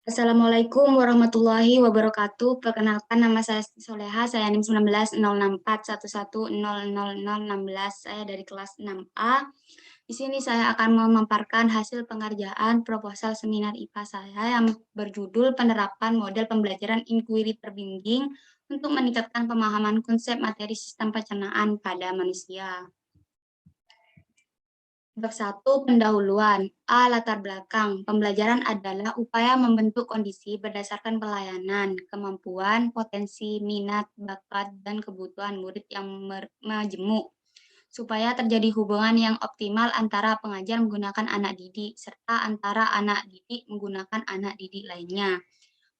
Assalamualaikum warahmatullahi wabarakatuh. Perkenalkan, nama saya Soleha, saya NIM 190641100016, saya dari kelas 6A. Di sini saya akan memaparkan hasil pengerjaan proposal seminar IPA saya yang berjudul Penerapan Model Pembelajaran Inquiry Terbimbing untuk meningkatkan pemahaman konsep materi sistem pencernaan pada manusia. Bab 1, pendahuluan. A. Latar belakang. Pembelajaran adalah upaya membentuk kondisi berdasarkan pelayanan, kemampuan, potensi, minat, bakat, dan kebutuhan murid yang majemuk, supaya terjadi hubungan yang optimal antara pengajar menggunakan anak didik, serta antara anak didik menggunakan anak didik lainnya.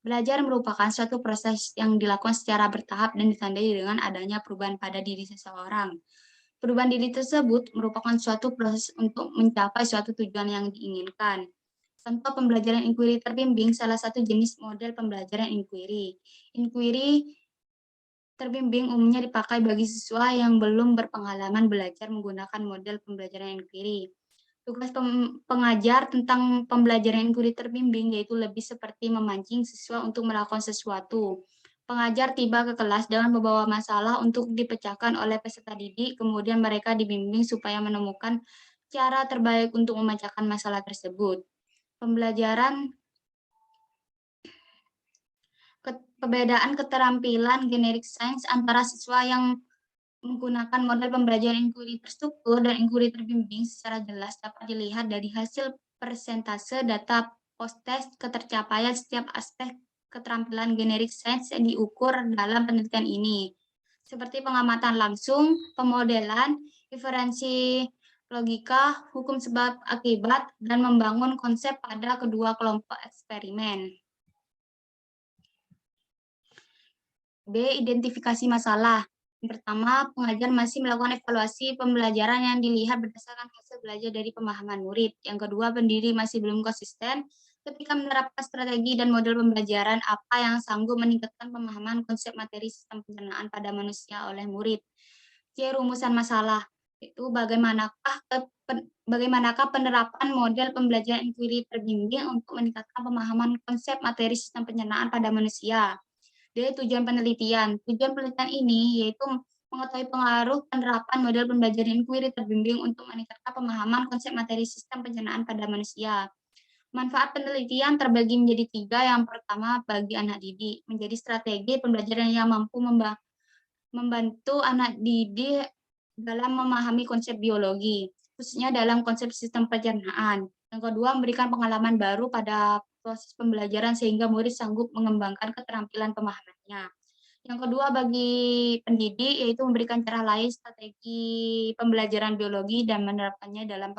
Belajar merupakan suatu proses yang dilakukan secara bertahap dan ditandai dengan adanya perubahan pada diri seseorang. Perubahan diri tersebut merupakan suatu proses untuk mencapai suatu tujuan yang diinginkan. Contoh pembelajaran inquiry terbimbing salah satu jenis model pembelajaran inquiry. Inquiry terbimbing umumnya dipakai bagi siswa yang belum berpengalaman belajar menggunakan model pembelajaran inquiry. Tugas pengajar tentang pembelajaran inquiry terbimbing yaitu lebih seperti memancing siswa untuk melakukan sesuatu. Pengajar tiba ke kelas dengan membawa masalah untuk dipecahkan oleh peserta didik, kemudian mereka dibimbing supaya menemukan cara terbaik untuk memecahkan masalah tersebut. Pembelajaran perbedaan keterampilan generik sains antara siswa yang menggunakan model pembelajaran inquiry terstruktur dan inquiry terbimbing secara jelas dapat dilihat dari hasil persentase data post-test ketercapaian setiap aspek keterampilan generik sains yang diukur dalam penelitian ini, seperti pengamatan langsung, pemodelan, inferensi logika, hukum sebab akibat, dan membangun konsep pada kedua kelompok eksperimen. B. Identifikasi masalah. Yang pertama, pengajar masih melakukan evaluasi pembelajaran yang dilihat berdasarkan hasil belajar dari pemahaman murid. Yang kedua, pendiri masih belum konsisten ketika menerapkan strategi dan model pembelajaran apa yang sanggup meningkatkan pemahaman konsep materi sistem pencernaan pada manusia oleh murid. C. Rumusan masalah. Itu bagaimanakah penerapan model pembelajaran inquiry terbimbing untuk meningkatkan pemahaman konsep materi sistem pencernaan pada manusia. D. Tujuan penelitian. Tujuan penelitian ini yaitu mengetahui pengaruh penerapan model pembelajaran inquiry terbimbing untuk meningkatkan pemahaman konsep materi sistem pencernaan pada manusia. Manfaat penelitian terbagi menjadi 3. Yang pertama, bagi anak didik, menjadi strategi pembelajaran yang mampu membantu anak didik dalam memahami konsep biologi, khususnya dalam konsep sistem pencernaan. Yang kedua, memberikan pengalaman baru pada proses pembelajaran sehingga murid sanggup mengembangkan keterampilan pemahamannya. Yang kedua, bagi pendidik, yaitu memberikan cara lain strategi pembelajaran biologi dan menerapkannya dalam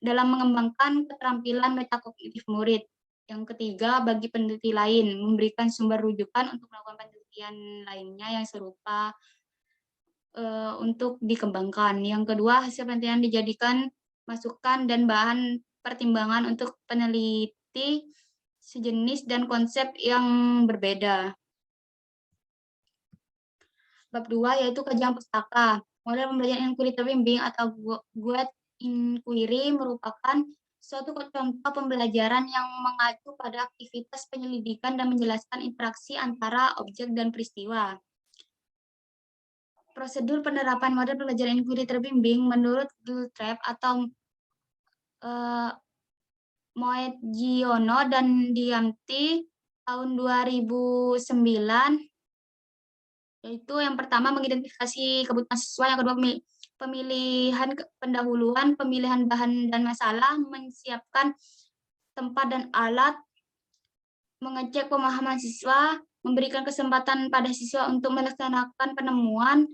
mengembangkan keterampilan metakognitif murid. Yang ketiga, bagi peneliti lain, memberikan sumber rujukan untuk melakukan penelitian lainnya yang serupa untuk dikembangkan. Yang kedua, hasil penelitian dijadikan masukan dan bahan pertimbangan untuk peneliti sejenis dan konsep yang berbeda. Bab 2 yaitu kajian pustaka. Model pembelajaran inquiry terbimbing atau GUED inquiry merupakan suatu contoh pembelajaran yang mengacu pada aktivitas penyelidikan dan menjelaskan interaksi antara objek dan peristiwa. Prosedur penerapan model pembelajaran inquiry terbimbing menurut Giltrap atau Moedgiono dan Diamti tahun 2009, yaitu yang pertama mengidentifikasi kebutuhan siswa, yang kedua pemilihan pendahuluan, pemilihan bahan dan masalah, menyiapkan tempat dan alat, mengecek pemahaman siswa, memberikan kesempatan pada siswa untuk melaksanakan penemuan,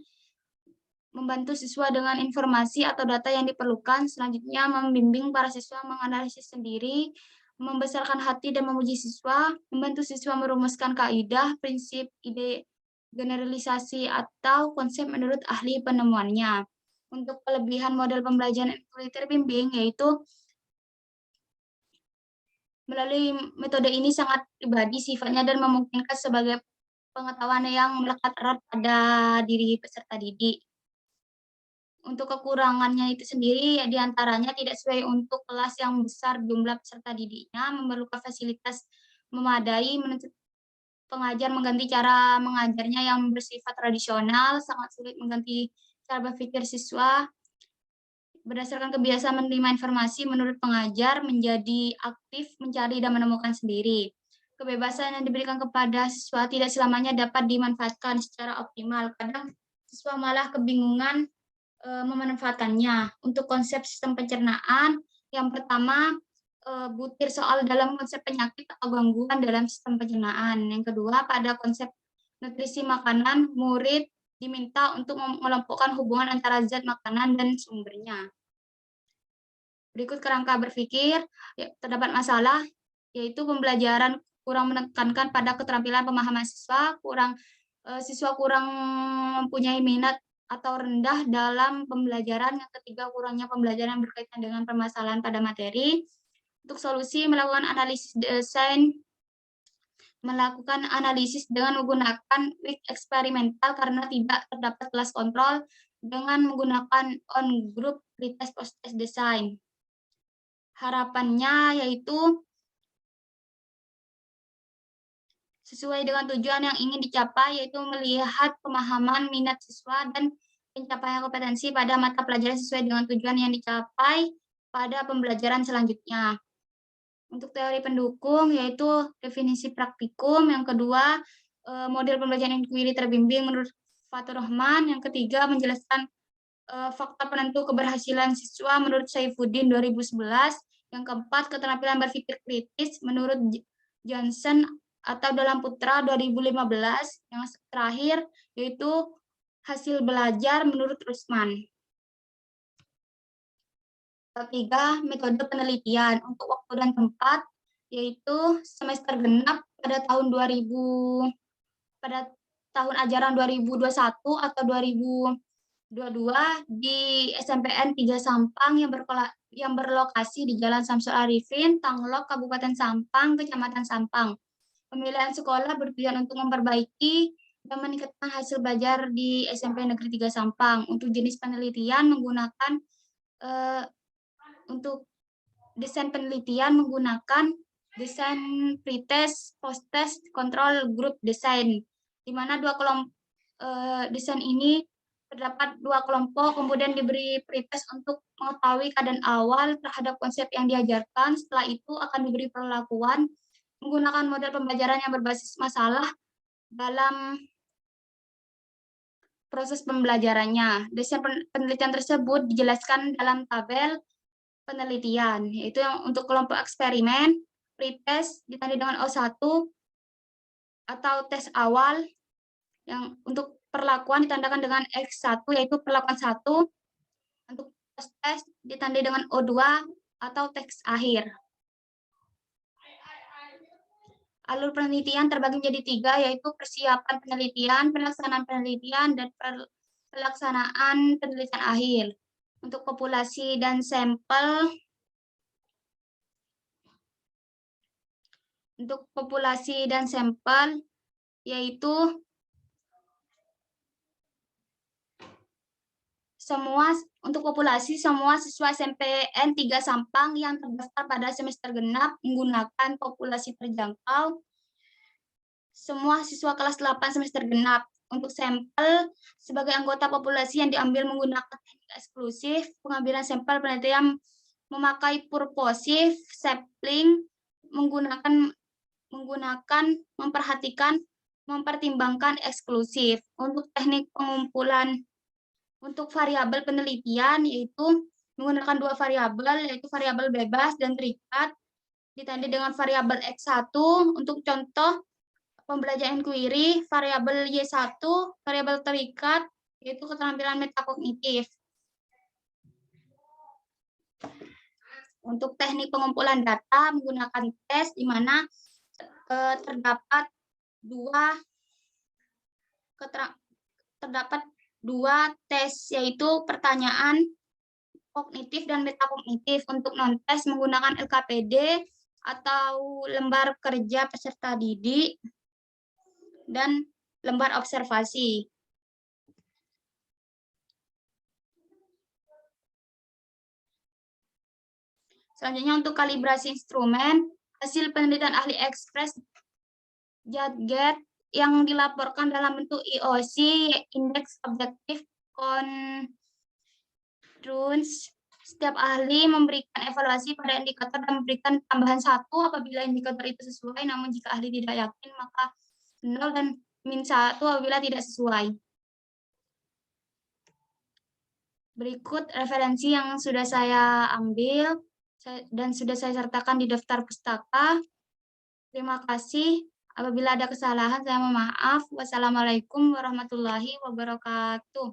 membantu siswa dengan informasi atau data yang diperlukan, selanjutnya membimbing para siswa menganalisis sendiri, membesarkan hati dan memuji siswa, membantu siswa merumuskan kaidah, prinsip, ide, generalisasi, atau konsep menurut ahli penemuannya. Untuk kelebihan model pembelajaran inquiry terbimbing, yaitu melalui metode ini sangat pribadi sifatnya dan memungkinkan sebagai pengetahuan yang melekat erat pada diri peserta didik. Untuk kekurangannya itu sendiri, ya, diantaranya tidak sesuai untuk kelas yang besar jumlah peserta didiknya, memerlukan fasilitas memadai, menuntut pengajar mengganti cara mengajarnya yang bersifat tradisional, sangat sulit mengganti cara berpikir siswa, berdasarkan kebiasaan menerima informasi menurut pengajar, menjadi aktif, mencari dan menemukan sendiri. Kebebasan yang diberikan kepada siswa tidak selamanya dapat dimanfaatkan secara optimal. Kadang siswa malah kebingungan memanfaatkannya. Untuk konsep sistem pencernaan, yang pertama, butir soal dalam konsep penyakit atau gangguan dalam sistem pencernaan. Yang kedua, pada konsep nutrisi makanan, murid diminta untuk mengelompokkan hubungan antara zat makanan dan sumbernya. Berikut kerangka berpikir, ya, terdapat masalah, yaitu pembelajaran kurang menekankan pada keterampilan pemahaman siswa, siswa kurang mempunyai minat atau rendah dalam pembelajaran. Yang ketiga, kurangnya pembelajaran berkaitan dengan permasalahan pada materi. Untuk solusi, melakukan analisis dengan menggunakan week eksperimental karena tidak terdapat kelas kontrol dengan menggunakan on-group pretest post-test design. Harapannya yaitu sesuai dengan tujuan yang ingin dicapai, yaitu melihat pemahaman minat siswa dan pencapaian kompetensi pada mata pelajaran sesuai dengan tujuan yang dicapai pada pembelajaran selanjutnya. Untuk teori pendukung, yaitu definisi praktikum. Yang kedua, model pembelajaran inquiry terbimbing menurut Fatur Rahman. Yang ketiga, menjelaskan faktor penentu keberhasilan siswa menurut Saifuddin 2011. Yang keempat, keterampilan berpikir kritis menurut Johnson atau Dalam Putra 2015. Yang terakhir, yaitu hasil belajar menurut Rusman. Ketiga, metode penelitian untuk waktu dan tempat, yaitu semester genap pada tahun ajaran 2021 atau 2022 di SMPN 3 Sampang yang berlokasi di Jalan Samsul Arifin, Tanglok, Kabupaten Sampang, Kecamatan Sampang. Pemilihan sekolah bertujuan untuk memperbaiki dan meningkatkan hasil belajar di SMP Negeri 3 Sampang. Untuk jenis penelitian menggunakan untuk desain penelitian menggunakan desain pretest, post-test, control group design, di mana desain ini terdapat dua kelompok, kemudian diberi pretest untuk mengetahui keadaan awal terhadap konsep yang diajarkan. Setelah itu akan diberi perlakuan menggunakan model pembelajaran yang berbasis masalah dalam proses pembelajarannya. Desain penelitian tersebut dijelaskan dalam tabel penelitian, yaitu yang untuk kelompok eksperimen, pretest ditandai dengan O1 atau tes awal, yang untuk perlakuan ditandakan dengan X1, yaitu perlakuan 1, untuk tes ditandai dengan O2 atau tes akhir. Alur penelitian terbagi menjadi 3, yaitu persiapan penelitian, pelaksanaan penelitian, dan pelaksanaan penelitian akhir. Untuk populasi dan sampel, yaitu untuk populasi semua siswa SMPN 3 Sampang yang terdaftar pada semester genap menggunakan populasi terjangkau, semua siswa kelas 8 semester genap. Untuk sampel sebagai anggota populasi yang diambil menggunakan teknik eksklusif, pengambilan sampel penelitian memakai purposive sampling, mempertimbangkan eksklusif. Untuk teknik pengumpulan untuk variabel penelitian, yaitu menggunakan dua variabel, yaitu variabel bebas dan terikat, ditandai dengan variabel X1. Untuk contoh pembelajaran inquiry, variabel Y1, variabel terikat, yaitu keterampilan metakognitif. Untuk teknik pengumpulan data menggunakan tes, di mana terdapat dua tes, yaitu pertanyaan kognitif dan metakognitif. Untuk non-tes menggunakan LKPD atau lembar kerja peserta didik dan lembar observasi. Selanjutnya untuk kalibrasi instrumen, hasil penelitian ahli ekspres Jadget yang dilaporkan dalam bentuk IOC, Indeks Objektif Constraints. Setiap ahli memberikan evaluasi pada indikator dan memberikan tambahan 1 apabila indikator itu sesuai, namun jika ahli tidak yakin maka 0 dan -1 apabila tidak sesuai. Berikut referensi yang sudah saya ambil dan sudah saya sertakan di daftar pustaka. Terima kasih. Apabila ada kesalahan, saya mohon maaf. Wassalamualaikum warahmatullahi wabarakatuh.